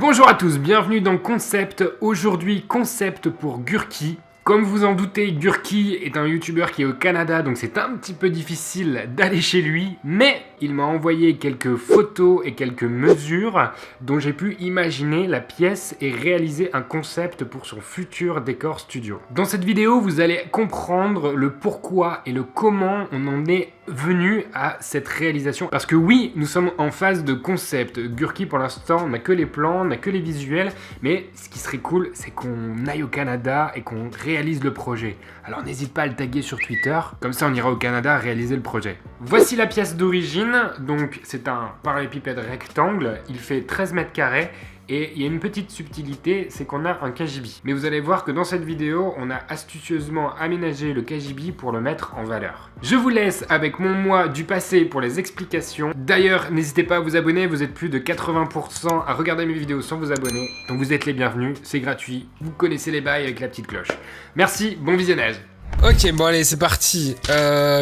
Bonjour à tous, bienvenue dans Concept. Aujourd'hui, concept pour Gurki. Comme vous en doutez, Gurki est un youtubeur qui est au Canada, donc c'est un petit peu difficile d'aller chez lui, mais il m'a envoyé quelques photos et quelques mesures dont j'ai pu imaginer la pièce et réaliser un concept pour son futur décor studio. Dans cette vidéo, vous allez comprendre le pourquoi et le comment on en est venu à cette réalisation. Parce que oui, nous sommes en phase de concept. Gurki, pour l'instant, n'a que les plans, n'a que les visuels, mais ce qui serait cool, c'est qu'on aille au Canada et qu'on réalise le projet. Alors n'hésite pas à le taguer sur Twitter, comme ça on ira au Canada réaliser le projet. Voici la pièce d'origine, donc c'est un parallélépipède rectangle, il fait 13 mètres carrés, et il y a une petite subtilité, c'est qu'on a un KGB. Mais vous allez voir que dans cette vidéo, on a astucieusement aménagé le KGB pour le mettre en valeur. Je vous laisse avec mon moi du passé pour les explications. D'ailleurs, n'hésitez pas à vous abonner, vous êtes plus de 80% à regarder mes vidéos sans vous abonner. Donc vous êtes les bienvenus, c'est gratuit, vous connaissez les bails avec la petite cloche. Merci, bon visionnage. Ok, bon allez, c'est parti.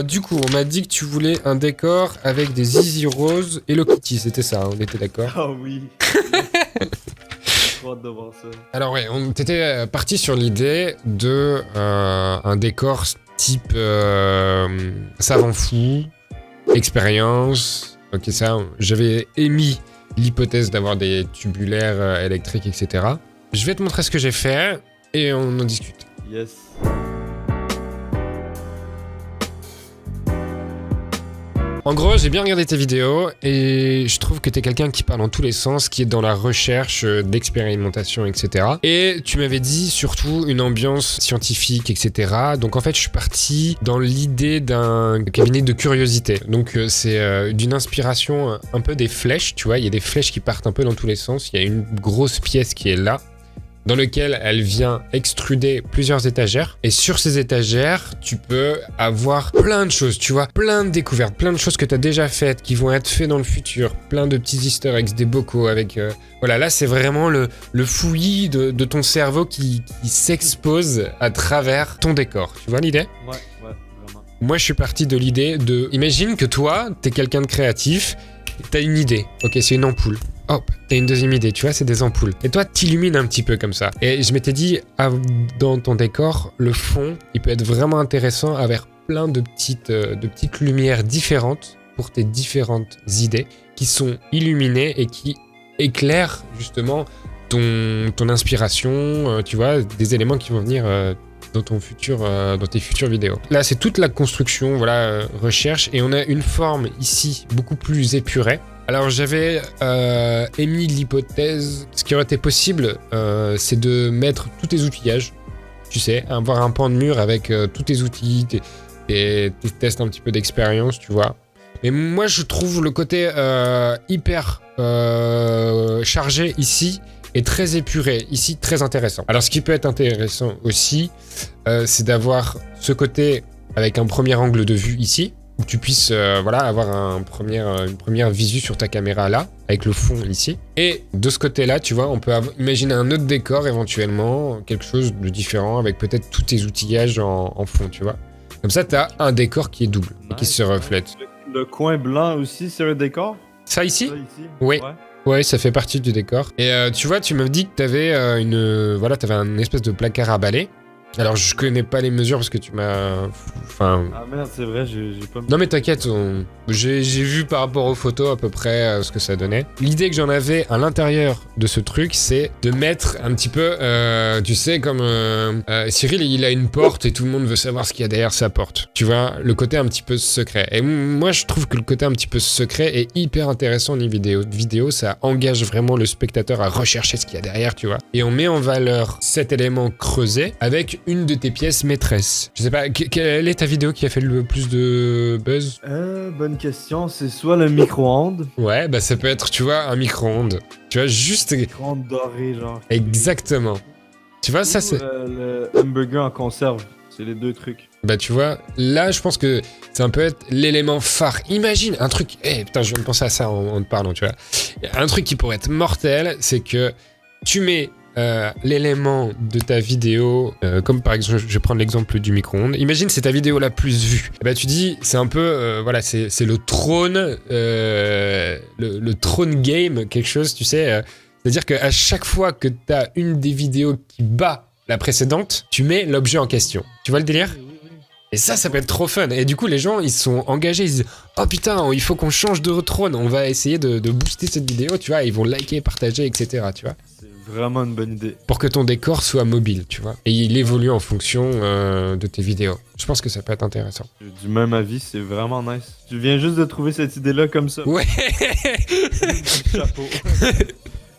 Du coup, on m'a dit que tu voulais un décor avec des Easy Rose et Hello Kitty, c'était ça, hein, on était d'accord. Ah oui. Trop hâte de voir ça. Alors ouais, on était parti sur l'idée de un décor type savant fou, expérience. Ok, ça, j'avais émis l'hypothèse d'avoir des tubulaires électriques, etc. Je vais te montrer ce que j'ai fait et on en discute. Yes. En gros, j'ai bien regardé tes vidéos et je trouve que t'es quelqu'un qui parle dans tous les sens, qui est dans la recherche d'expérimentation, etc. Et tu m'avais dit surtout une ambiance scientifique, etc. Donc en fait, je suis parti dans l'idée d'un cabinet de curiosité. Donc c'est d'une inspiration un peu des flèches, tu vois. Il y a des flèches qui partent un peu dans tous les sens. Il y a une grosse pièce qui est là, dans lequel elle vient extruder plusieurs étagères. Et sur ces étagères, tu peux avoir plein de choses, tu vois, plein de découvertes, plein de choses que tu as déjà faites, qui vont être faites dans le futur, plein de petits easter eggs, des bocaux avec... Voilà, là, c'est vraiment le fouillis de ton cerveau qui s'expose à travers ton décor. Tu vois l'idée ? Ouais, vraiment. Moi, je suis parti de l'idée de... Imagine que toi, t'es quelqu'un de créatif, t'as une idée. Ok, c'est une ampoule. Hop, t'as une deuxième idée, tu vois, c'est des ampoules. Et toi, t'illumines un petit peu comme ça. Et je m'étais dit, dans ton décor, le fond, il peut être vraiment intéressant avec plein de petites lumières différentes pour tes différentes idées qui sont illuminées et qui éclairent justement ton inspiration, tu vois, des éléments qui vont venir dans tes futures vidéos. Là, c'est toute la construction, voilà, recherche, et on a une forme ici beaucoup plus épurée. Alors j'avais émis l'hypothèse, ce qui aurait été possible, c'est de mettre tous tes outillages, tu sais, avoir un pan de mur avec tous tes outils, tes tests un petit peu d'expérience, tu vois. Mais moi je trouve le côté hyper chargé ici et très épuré, ici très intéressant. Alors ce qui peut être intéressant aussi, c'est d'avoir ce côté avec un premier angle de vue ici, où tu puisses voilà, avoir une première visu sur ta caméra là, avec le fond ici. Et de ce côté-là, tu vois, on peut imaginer un autre décor éventuellement, quelque chose de différent, avec peut-être tous tes outillages en fond, tu vois. Comme ça, tu as un décor qui est double, et qui se reflète. Le coin blanc aussi, c'est un décor? Ça ici? Ça, ici? Oui. Ouais, ça fait partie du décor. Et tu vois, tu m'as dit que t'avais t'avais un espèce de placard à balai. Alors je connais pas les mesures parce que tu m'as... Enfin... Ah merde, c'est vrai, j'ai pas... Non mais t'inquiète, j'ai vu par rapport aux photos à peu près ce que ça donnait. L'idée que j'en avais à l'intérieur de ce truc, c'est de mettre un petit peu, tu sais, comme Cyril, il a une porte et tout le monde veut savoir ce qu'il y a derrière sa porte. Tu vois, le côté un petit peu secret. Et moi, je trouve que le côté un petit peu secret est hyper intéressant dans les vidéos. Vidéo, ça engage vraiment le spectateur à rechercher ce qu'il y a derrière, tu vois. Et on met en valeur cet élément creusé avec une de tes pièces maîtresses. Je sais pas, quelle est ta vidéo qui a fait le plus de buzz? Bonne question, c'est soit le micro-ondes. Ouais, bah ça peut être, tu vois, un micro-ondes. Tu vois, juste... Micro-ondes doré, genre. Exactement. Tu vois, ça c'est... le hamburger en conserve, c'est les deux trucs. Bah tu vois, là je pense que ça peut être l'élément phare. Imagine un truc... putain, je viens de penser à ça en te parlant, tu vois. Un truc qui pourrait être mortel, c'est que tu mets... l'élément de ta vidéo, comme par exemple, je vais prendre l'exemple du micro-ondes. Imagine, c'est ta vidéo la plus vue. Et bah, tu dis, c'est un peu, voilà, c'est le trône, le trône game, quelque chose, tu sais. C'est-à-dire qu'à chaque fois que t'as une des vidéos qui bat la précédente, tu mets l'objet en question. Tu vois le délire ? Oui. Et ça peut être trop fun. Et du coup, les gens, ils sont engagés. Ils disent « Oh putain, il faut qu'on change de trône. On va essayer de booster cette vidéo, tu vois. » Ils vont liker, partager, etc., tu vois. C'est vraiment une bonne idée. Pour que ton décor soit mobile, tu vois. Et il évolue en fonction de tes vidéos. Je pense que ça peut être intéressant. J'ai du même avis, c'est vraiment nice. Tu viens juste de trouver cette idée-là comme ça. Ouais. Chapeau.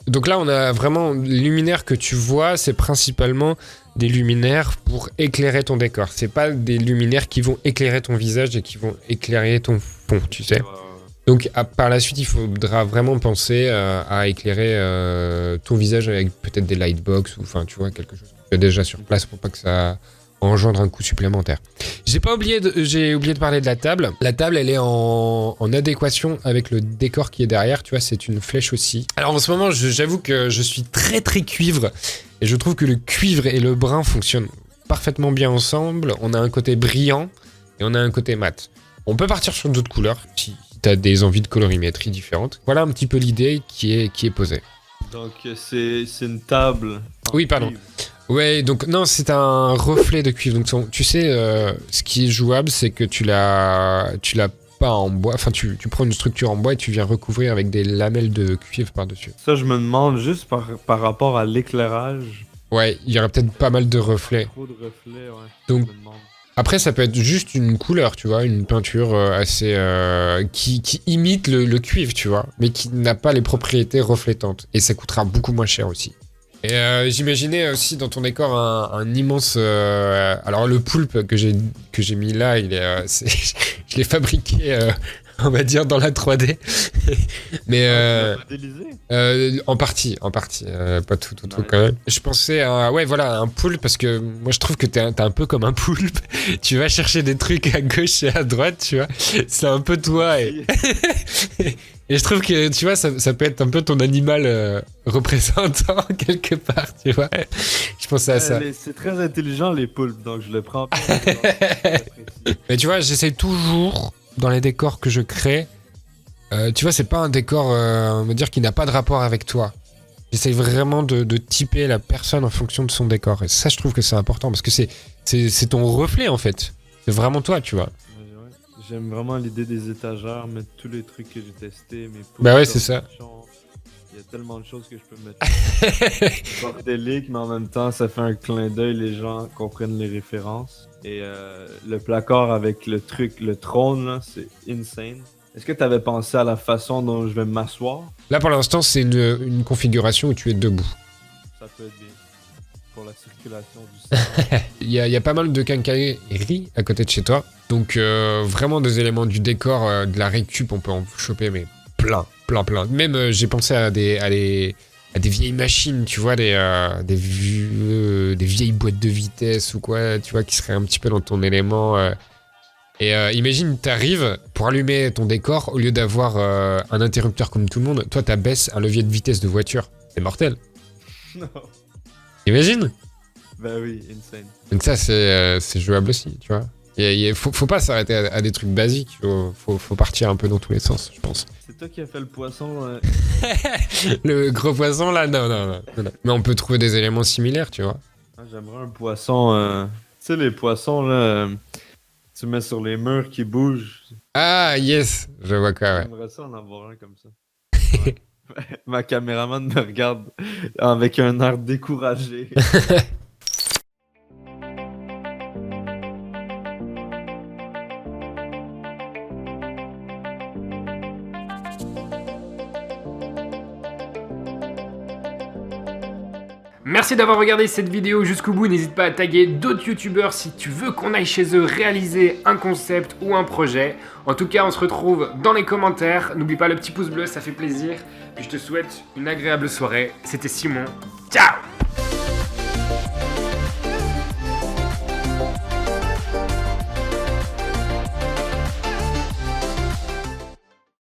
Donc là, on a vraiment les luminaires que tu vois, c'est principalement des luminaires pour éclairer ton décor. C'est pas des luminaires qui vont éclairer ton visage et qui vont éclairer ton fond, tu sais. Donc par la suite, il faudra vraiment penser à éclairer ton visage avec peut-être des lightbox ou enfin, tu vois, quelque chose que tu as déjà sur place pour pas que ça engendre un coût supplémentaire. J'ai oublié de parler de la table. La table, elle est en adéquation avec le décor qui est derrière. Tu vois, c'est une flèche aussi. Alors en ce moment, j'avoue que je suis très très cuivre. Et je trouve que le cuivre et le brun fonctionnent parfaitement bien ensemble. On a un côté brillant et on a un côté mat. On peut partir sur d'autres couleurs si tu as des envies de colorimétrie différentes. Voilà un petit peu l'idée qui est posée. Donc c'est une table. Oui, pardon. Ouais, donc non, c'est un reflet de cuivre. Donc tu sais, ce qui est jouable, c'est que tu l'as pas en bois. Enfin, tu prends une structure en bois et tu viens recouvrir avec des lamelles de cuivre par-dessus. Ça, je me demande juste par rapport à l'éclairage. Ouais, il y aurait peut-être pas mal de reflets. Trop de reflets, ouais. Donc, je me demande. après, ça peut être juste une couleur, tu vois, une peinture assez qui imite le cuivre, tu vois, mais qui n'a pas les propriétés reflétantes. Et ça coûtera beaucoup moins cher aussi. Et j'imaginais aussi dans ton décor un immense... alors le poulpe que j'ai mis là, je l'ai fabriqué, on va dire, dans la 3D. Mais en partie, pas tout quand même. Je pensais à un poulpe parce que moi je trouve que t'es un peu comme un poulpe. Tu vas chercher des trucs à gauche et à droite, tu vois. C'est un peu toi et... Et je trouve que, tu vois, ça peut être un peu ton animal représentant quelque part, tu vois. Je pensais à ça. C'est très intelligent, les poulpes, donc je le prends pas. Mais tu vois, j'essaye toujours, dans les décors que je crée, tu vois, c'est pas un décor, on va dire, qui n'a pas de rapport avec toi. J'essaye vraiment de typer la personne en fonction de son décor. Et ça, je trouve que c'est important, parce que c'est ton reflet, en fait. C'est vraiment toi, tu vois. J'aime vraiment l'idée des étagères, mettre tous les trucs que j'ai testés, mes Bah ouais, c'est ça. Il y a tellement de choses que je peux mettre. C'est bordélique, mais en même temps, ça fait un clin d'œil, les gens comprennent les références. Et le placard avec le trône, là, c'est insane. Est-ce que tu avais pensé à la façon dont je vais m'asseoir? Là, pour l'instant, c'est une configuration où tu es debout. Ça peut être bien. Pour la circulation du sang. Il y a pas mal de quincailleries à côté de chez toi. Donc, vraiment des éléments du décor, de la récup, on peut en choper, mais plein. Même, j'ai pensé à des vieilles machines, tu vois, des vieilles boîtes de vitesse ou quoi, tu vois, qui seraient un petit peu dans ton élément. Et imagine, t'arrives pour allumer ton décor, au lieu d'avoir un interrupteur comme tout le monde, toi, t'abaisses un levier de vitesse de voiture. C'est mortel. Non. Imagine. Ben oui, insane. Donc ça, c'est jouable aussi, tu vois. Faut pas s'arrêter à des trucs basiques, faut partir un peu dans tous les sens, je pense. C'est toi qui as fait le poisson. Le gros poisson, là, non. Mais on peut trouver des éléments similaires, tu vois. Ah, j'aimerais un poisson... Tu sais, les poissons, là... Tu mets sur les murs qui bougent. Ah, yes. Je vois quoi, ouais. J'aimerais ça en avoir un comme ça. Ouais. Ma caméraman me regarde avec un air découragé. Merci d'avoir regardé cette vidéo jusqu'au bout, n'hésite pas à taguer d'autres youtubeurs si tu veux qu'on aille chez eux réaliser un concept ou un projet. En tout cas, on se retrouve dans les commentaires, n'oublie pas le petit pouce bleu, ça fait plaisir. Puis je te souhaite une agréable soirée, c'était Simon, ciao!